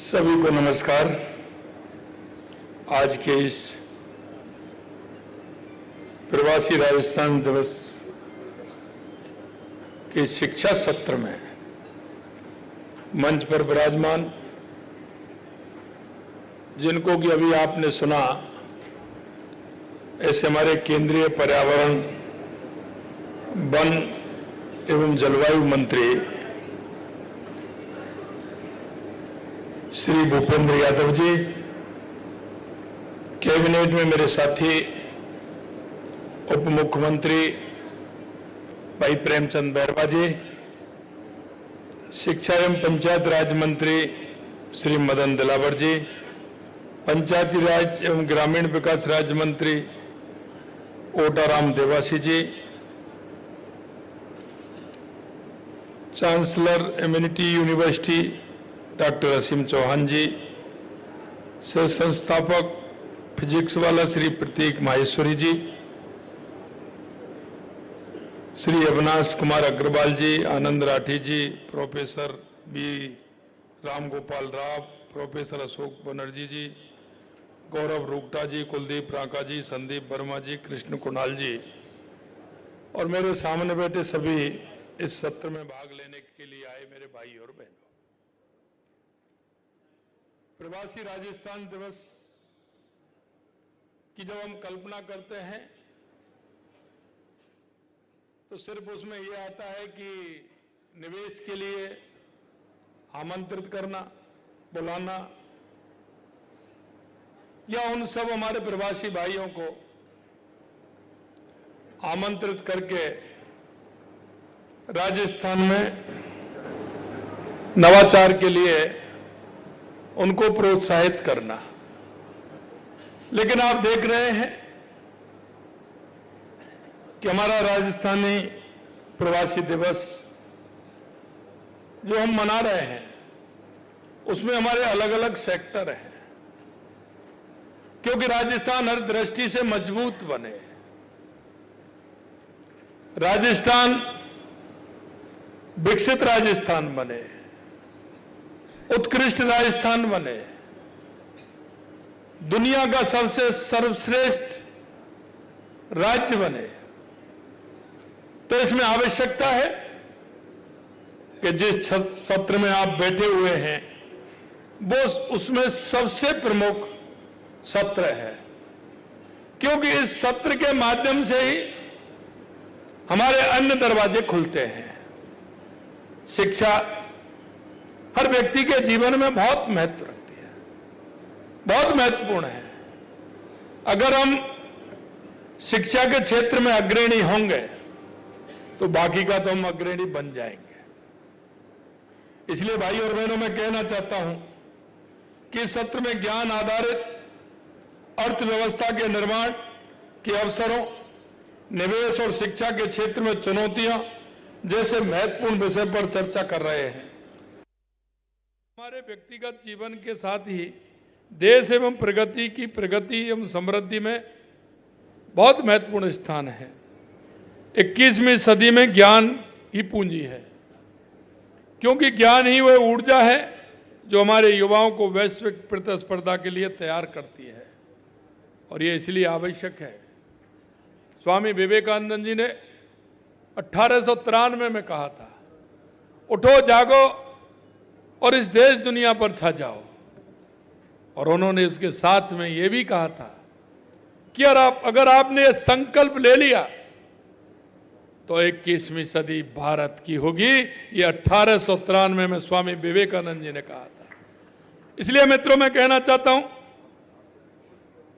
सभी को नमस्कार। आज के इस प्रवासी राजस्थान दिवस के शिक्षा सत्र में मंच पर विराजमान जिनको कि अभी आपने सुना, ऐसे हमारे केंद्रीय पर्यावरण, वन एवं जलवायु मंत्री श्री भूपेंद्र यादव जी, कैबिनेट में मेरे साथी उप मुख्यमंत्री भाई प्रेमचंद बैरवा जी, शिक्षा एवं पंचायत राज मंत्री श्री मदन दिलावर जी, पंचायती राज एवं ग्रामीण विकास राज्य मंत्री Otaram Dewasi ji, chancellor Amity university doctor Aseem Chauhan ji, सह संस्थापक physics Wallah Shri Prateek Maheshwari ji, Shri Avinash Kumar Agarwal ji, Anand Rathi ji, professor B Ram Gopal Rao, professor Ashok Banerjee ji, Gaurav Rungta ji, Kuldeep Ranka ji, Sandeep Verma ji, Krishna Kunal ji और मेरे सामने बैठे सभी इस सत्र में भाग लेने के लिए आए मेरे भाई और बहनों। प्रवासी राजस्थान दिवस की जब हम कल्पना करते हैं तो सिर्फ उसमें यह आता है कि निवेश के लिए आमंत्रित करना, बुलाना या उन सब हमारे प्रवासी भाइयों को आमंत्रित करके राजस्थान में नवाचार के लिए उनको प्रोत्साहित करना। लेकिन आप देख रहे हैं कि हमारा राजस्थानी प्रवासी दिवस जो हम मना रहे हैं उसमें हमारे अलग अलग सेक्टर हैं, क्योंकि राजस्थान हर दृष्टि से मजबूत बने, राजस्थान विकसित राजस्थान बने, उत्कृष्ट राजस्थान बने, दुनिया का सबसे सर्वश्रेष्ठ राज्य बने, तो इसमें आवश्यकता है कि जिस सत्र में आप बैठे हुए हैं वो उसमें सबसे प्रमुख सत्र है, क्योंकि इस सत्र के माध्यम से ही हमारे अन्य दरवाजे खुलते हैं। शिक्षा हर व्यक्ति के जीवन में बहुत महत्व रखती है, बहुत महत्वपूर्ण है। अगर हम शिक्षा के क्षेत्र में अग्रणी होंगे तो बाकी का तो हम अग्रणी बन जाएंगे। इसलिए भाई और बहनों, मैं कहना चाहता हूं कि इस सत्र में ज्ञान आधारित अर्थव्यवस्था के निर्माण के अवसरों, निवेश और शिक्षा के क्षेत्र में चुनौतियां जैसे महत्वपूर्ण विषय पर चर्चा कर रहे हैं। हमारे व्यक्तिगत जीवन के साथ ही देश एवं प्रगति एवं समृद्धि में बहुत महत्वपूर्ण स्थान है। 21वीं सदी में ज्ञान ही पूंजी है, क्योंकि ज्ञान ही वह ऊर्जा है जो हमारे युवाओं को वैश्विक प्रतिस्पर्धा के लिए तैयार करती है, और ये इसलिए आवश्यक है। स्वामी विवेकानंद जी ने 1893 में कहा था, उठो जागो और इस देश दुनिया पर छा जाओ। और उन्होंने इसके साथ में यह भी कहा था कि अगर आपने यह संकल्प ले लिया तो 21वीं सदी भारत की होगी। ये 1893 में स्वामी विवेकानंद जी ने कहा था। इसलिए मित्रों, मैं कहना चाहता हूं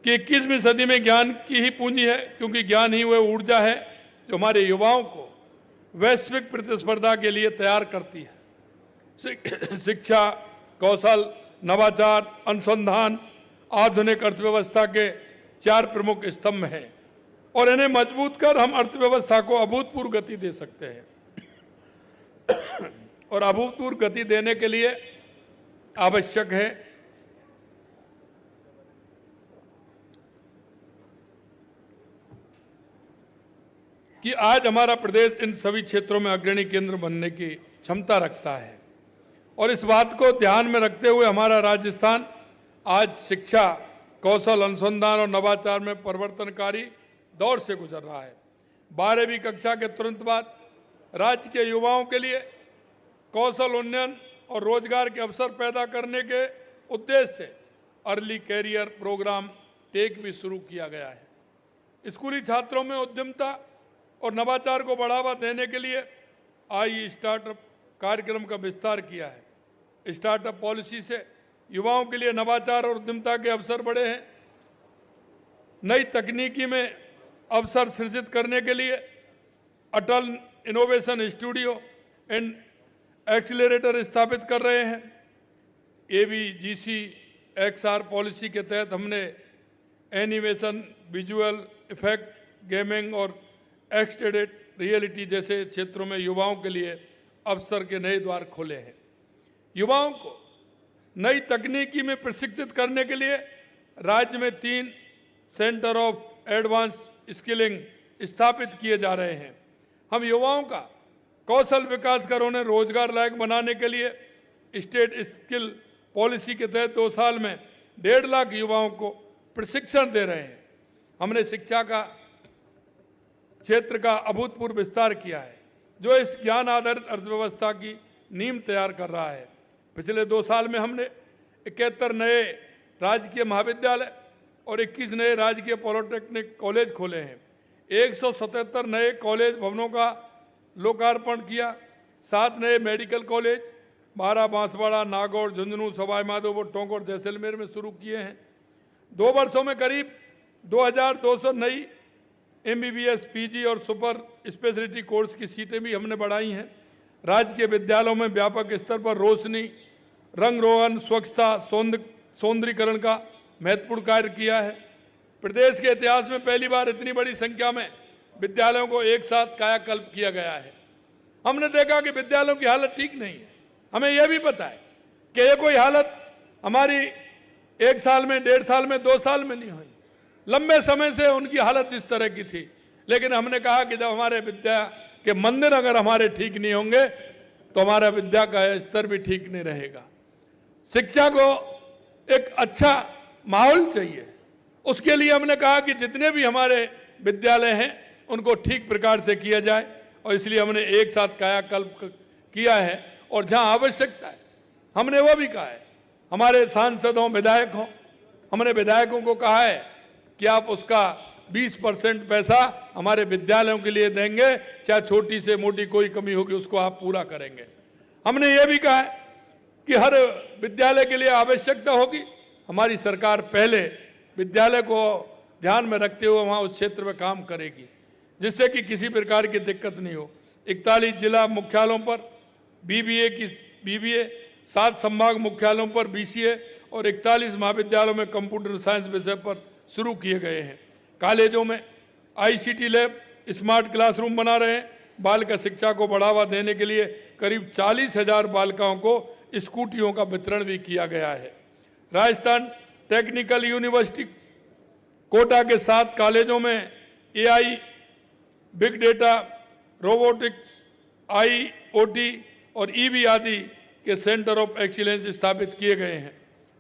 कि 21वीं सदी में ज्ञान की ही पूंजी है, क्योंकि ज्ञान ही वह ऊर्जा है जो हमारे युवाओं को वैश्विक प्रतिस्पर्धा के लिए तैयार करती है। शिक्षा, कौशल, नवाचार, अनुसंधान आधुनिक अर्थव्यवस्था के 4 प्रमुख स्तंभ हैं, और इन्हें मजबूत कर हम अर्थव्यवस्था को अभूतपूर्व गति दे सकते हैं। और अभूतपूर्व गति देने के लिए आवश्यक है कि आज हमारा प्रदेश इन सभी क्षेत्रों में अग्रणी केंद्र बनने की क्षमता रखता है, और इस बात को ध्यान में रखते हुए हमारा राजस्थान आज शिक्षा, कौशल अनुसंधान और नवाचार में परिवर्तनकारी दौर से गुजर रहा है। 12वीं कक्षा के तुरंत बाद राज्य के युवाओं के लिए कौशल उन्नयन और रोजगार के अवसर पैदा करने के उद्देश्य से अर्ली कैरियर प्रोग्राम टेक भी शुरू किया गया है। स्कूली छात्रों में उद्यमता और नवाचार को बढ़ावा देने के लिए आई स्टार्टअप कार्यक्रम का विस्तार किया है। स्टार्टअप पॉलिसी से युवाओं के लिए नवाचार और उद्यमता के अवसर बढ़े हैं। नई तकनीकी में अवसर सृजित करने के लिए अटल इनोवेशन स्टूडियो एंड एक्सीलरेटर स्थापित कर रहे हैं। ABGC XR पॉलिसी के तहत हमने एनिमेशन, विजुअल इफेक्ट, गेमिंग और एक्सटेंडेड रियलिटी जैसे क्षेत्रों में युवाओं के लिए अवसर के नए द्वार खोले हैं। युवाओं को नई तकनीकी में प्रशिक्षित करने के लिए राज्य में 3 सेंटर ऑफ एडवांस स्किलिंग स्थापित किए जा रहे हैं। हम युवाओं का कौशल विकास कर उन्हें रोजगार लायक बनाने के लिए स्टेट स्किल पॉलिसी के तहत 2 साल में 1.5 लाख युवाओं को प्रशिक्षण दे रहे हैं। हमने शिक्षा का क्षेत्र का अभूतपूर्व विस्तार किया है, जो इस ज्ञान आधारित अर्थव्यवस्था की नींव तैयार कर रहा है। पिछले 2 साल में हमने 71 नए राजकीय महाविद्यालय और 21 नए राजकीय पॉलिटेक्निक कॉलेज खोले हैं। 177 नए कॉलेज भवनों का लोकार्पण किया। 7 नए मेडिकल कॉलेज 12 बांसवाड़ा, नागौर, झुंझुनू, सवाई माधोपुर, टोंक और जैसलमेर में शुरू किए हैं। 2 वर्षों में करीब 2200 नई MBBS, PG और सुपर स्पेशलिटी कोर्स की सीटें भी हमने बढ़ाई हैं। राज्य के विद्यालयों में व्यापक स्तर पर रोशनी, रंग रोगन, स्वच्छता, सौंदर्यीकरण का महत्वपूर्ण कार्य किया है। प्रदेश के इतिहास में पहली बार इतनी बड़ी संख्या में विद्यालयों को एक साथ कायाकल्प किया गया है। हमने देखा कि विद्यालयों की हालत ठीक नहीं है। हमें यह भी पता है कि ये कोई हालत हमारी 1 साल में, 1.5 साल में, 2 साल में नहीं हुई। लंबे समय से उनकी हालत इस तरह की थी। लेकिन हमने कहा कि जब हमारे विद्या के मंदिर अगर हमारे ठीक नहीं होंगे तो हमारा विद्या का स्तर भी ठीक नहीं रहेगा। शिक्षा को एक अच्छा माहौल चाहिए। उसके लिए हमने कहा कि जितने भी हमारे विद्यालय हैं उनको ठीक प्रकार से किया जाए, और इसलिए हमने एक साथ कायाकल्प किया है। और जहां आवश्यकता है हमने वो भी कहा है, हमारे सांसदों, विधायकों, हमने विधायकों को कहा है कि आप उसका 20% पैसा हमारे विद्यालयों के लिए देंगे, चाहे छोटी से मोटी कोई कमी होगी उसको आप पूरा करेंगे। हमने ये भी कहा है कि हर विद्यालय के लिए आवश्यकता होगी, हमारी सरकार पहले विद्यालय को ध्यान में रखते हुए वहां उस क्षेत्र में काम करेगी, जिससे कि किसी प्रकार की दिक्कत नहीं हो। 41 जिला मुख्यालयों पर BBA, 7 संभाग मुख्यालयों पर BCA और 41 महाविद्यालयों में कंप्यूटर साइंस विषय पर शुरू किए गए हैं। कॉलेजों में ICT लैब, स्मार्ट क्लासरूम बना रहे हैं। बालिका शिक्षा को बढ़ावा देने के लिए करीब 40,000 बालिकाओं को स्कूटियों का वितरण भी किया गया है। राजस्थान टेक्निकल यूनिवर्सिटी कोटा के 7 कॉलेजों में AI, big data, robotics, IoT और EV आदि के सेंटर ऑफ एक्सीलेंस स्थापित किए गए हैं।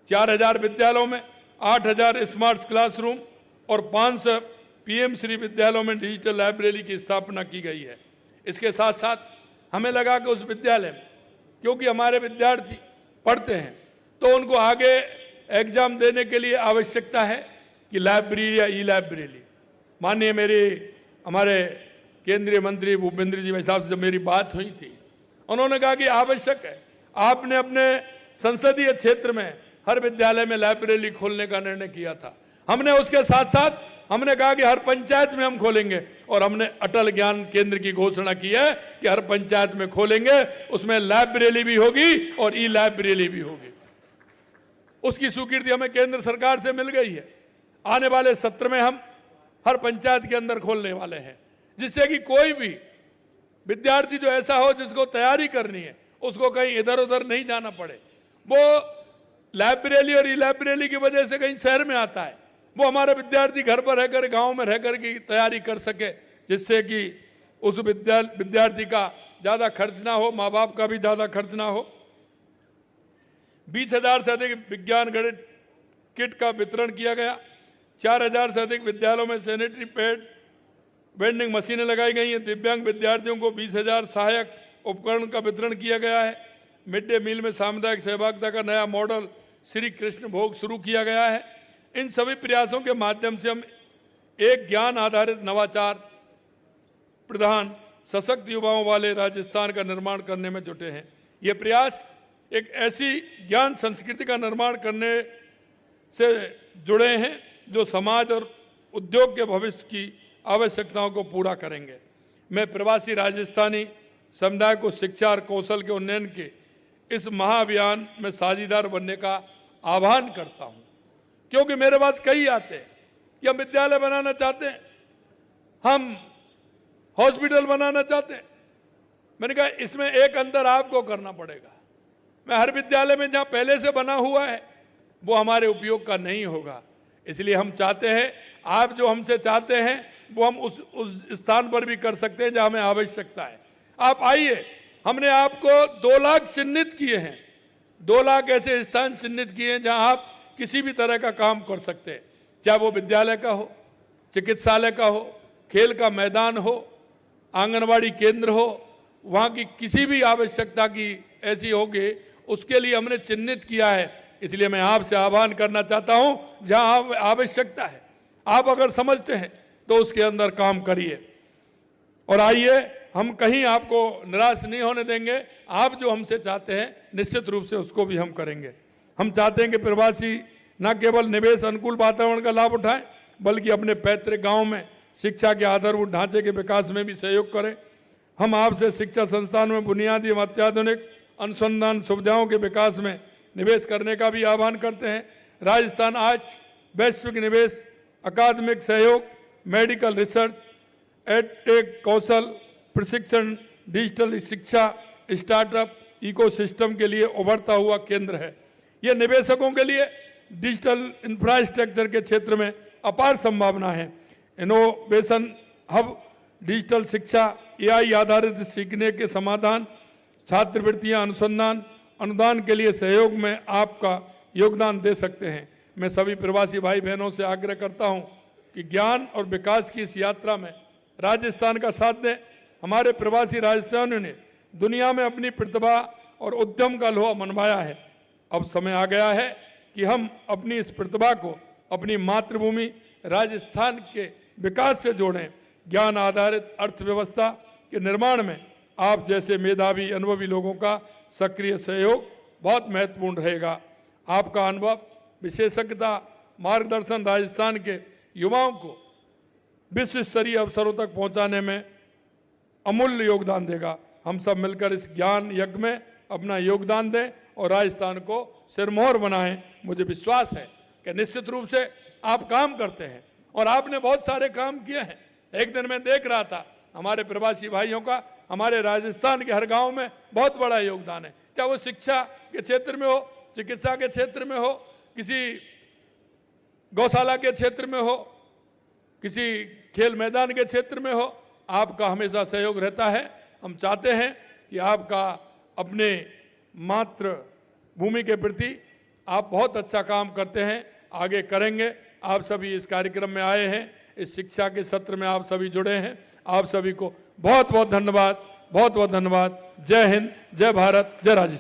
4,000 विद्यालयों में 8,000 स्मार्ट क्लासरूम और 500 PM श्री विद्यालयों में डिजिटल लाइब्रेरी की स्थापना की गई है। इसके साथ साथ हमें लगा कि उस विद्यालय में, क्योंकि हमारे विद्यार्थी पढ़ते हैं, तो उनको आगे एग्जाम देने के लिए आवश्यकता है कि लाइब्रेरी या ई-लाइब्रेरी। माननीय हमारे केंद्रीय मंत्री भूपेंद्र जी साहब से जब मेरी बात हुई थी, उन्होंने कहा कि आवश्यक है, आपने अपने संसदीय क्षेत्र में हर विद्यालय में लाइब्रेरी खोलने का निर्णय किया था। हमने उसके साथ साथ हमने कहा कि हर पंचायत में हम खोलेंगे, और हमने अटल ज्ञान केंद्र की घोषणा की है कि हर पंचायत में खोलेंगे, उसमें लाइब्रेरी भी होगी और ई-लाइब्रेरी भी होगी। उसकी स्वीकृति हमें केंद्र सरकार से मिल गई है। आने वाले सत्र में हम हर पंचायत के अंदर खोलने वाले हैं, जिससे कि कोई भी विद्यार्थी जो ऐसा हो जिसको तैयारी करनी है उसको कहीं इधर उधर नहीं जाना पड़े। वो लाइब्रेरी और ई-लाइब्रेरी की वजह से कहीं शहर में आता है, वो हमारा विद्यार्थी घर पर रहकर, गांव में रहकर की तैयारी कर सके, जिससे कि उस विद्यार्थी का ज़्यादा खर्च ना हो, माँ बाप का भी ज़्यादा खर्च ना हो। 20,000 से अधिक विज्ञान गणित किट का वितरण किया गया। 4,000 से अधिक विद्यालयों में सैनिटरी पैड वेंडिंग मशीनें लगाई गई हैं। दिव्यांग विद्यार्थियों को 20,000 सहायक उपकरण का वितरण किया गया है। मिड डे मील में सामुदायिक सहभागिता का नया मॉडल श्री कृष्ण भोग शुरू किया गया है। इन सभी प्रयासों के माध्यम से हम एक ज्ञान आधारित नवाचार प्रधान सशक्त युवाओं वाले राजस्थान का निर्माण करने में जुटे हैं। ये प्रयास एक ऐसी ज्ञान संस्कृति का निर्माण करने से जुड़े हैं जो समाज और उद्योग के भविष्य की आवश्यकताओं को पूरा करेंगे। मैं प्रवासी राजस्थानी समुदाय को शिक्षा और कौशल के उन्नयन के इस महाअभियान में साझीदार बनने का आह्वान करता हूं, क्योंकि मेरे पास कई आते हैं कि हम विद्यालय बनाना चाहते हैं, हम हॉस्पिटल बनाना चाहते हैं। मैंने कहा इसमें एक अंतर आपको करना पड़ेगा। मैं हर विद्यालय में जहां पहले से बना हुआ है वो हमारे उपयोग का नहीं होगा। इसलिए हम चाहते हैं, आप जो हमसे चाहते हैं वो हम उस स्थान पर भी कर सकते हैं जहां हमें आवश्यकता है। आप आइए, हमने आपको 2 लाख चिन्हित किए हैं, 2 लाख ऐसे स्थान चिन्हित किए हैं जहां आप किसी भी तरह का काम कर सकते हैं, चाहे वो विद्यालय का हो, चिकित्सालय का हो, खेल का मैदान हो, आंगनवाड़ी केंद्र हो, वहां की किसी भी आवश्यकता की ऐसी होगी उसके लिए हमने चिन्हित किया है। इसलिए मैं आपसे आह्वान करना चाहता हूं, जहां आवश्यकता है आप अगर समझते हैं तो उसके अंदर काम करिए। और आइए, हम कहीं आपको निराश नहीं होने देंगे। आप जो हमसे चाहते हैं निश्चित रूप से उसको भी हम करेंगे। हम चाहते हैं कि प्रवासी न केवल निवेश अनुकूल वातावरण का लाभ उठाएं, बल्कि अपने पैतृक गांव में शिक्षा के आधारभूत ढांचे के विकास में भी सहयोग करें। हम आपसे शिक्षा संस्थान में बुनियादी एवं अत्याधुनिक अनुसंधान सुविधाओं के विकास में निवेश करने का भी आह्वान करते हैं। राजस्थान आज वैश्विक निवेश, अकादमिक सहयोग, मेडिकल रिसर्च, एडटेक कौशल प्रशिक्षण, डिजिटल शिक्षा, स्टार्टअप इकोसिस्टम के लिए उभरता हुआ केंद्र है। यह निवेशकों के लिए डिजिटल इंफ्रास्ट्रक्चर के क्षेत्र में अपार संभावना है। इनोवेशन हब, डिजिटल शिक्षा, एआई आधारित सीखने के समाधान, छात्रवृत्तियां, अनुसंधान, अनुदान के लिए सहयोग में आपका योगदान दे सकते हैं। मैं सभी प्रवासी भाई बहनों से आग्रह करता हूं कि ज्ञान और विकास की इस यात्रा में राजस्थान का साथ दें। हमारे प्रवासी राजस्थानियों ने दुनिया में अपनी प्रतिभा और उद्यम का लोहा मनवाया है। अब समय आ गया है कि हम अपनी इस प्रतिभा को अपनी मातृभूमि राजस्थान के विकास से जोड़ें। ज्ञान आधारित अर्थव्यवस्था के निर्माण में आप जैसे मेधावी अनुभवी लोगों का सक्रिय सहयोग बहुत महत्वपूर्ण रहेगा। आपका अनुभव, विशेषज्ञता, मार्गदर्शन राजस्थान के युवाओं को विश्व स्तरीय अवसरों तक पहुंचाने में अमूल्य योगदान देगा। हम सब मिलकर इस ज्ञान यज्ञ में अपना योगदान दें और राजस्थान को सिरमौर बनाएं। मुझे विश्वास है कि निश्चित रूप से आप काम करते हैं और आपने बहुत सारे काम किए हैं। एक दिन मैं देख रहा था हमारे प्रवासी भाइयों का हमारे राजस्थान के हर गांव में बहुत बड़ा योगदान है, चाहे वो शिक्षा के क्षेत्र में हो, चिकित्सा के क्षेत्र में हो, किसी गौशाला के क्षेत्र में हो, किसी खेल मैदान के क्षेत्र में हो। आपका हमेशा सहयोग रहता है। हम चाहते हैं कि आपका अपने मातृभूमि के प्रति आप बहुत अच्छा काम करते हैं, आगे करेंगे। आप सभी इस कार्यक्रम में आए हैं, इस शिक्षा के सत्र में आप सभी जुड़े हैं। आप सभी को बहुत बहुत धन्यवाद, बहुत बहुत धन्यवाद। जय हिंद, जय भारत, जय राजस्थान।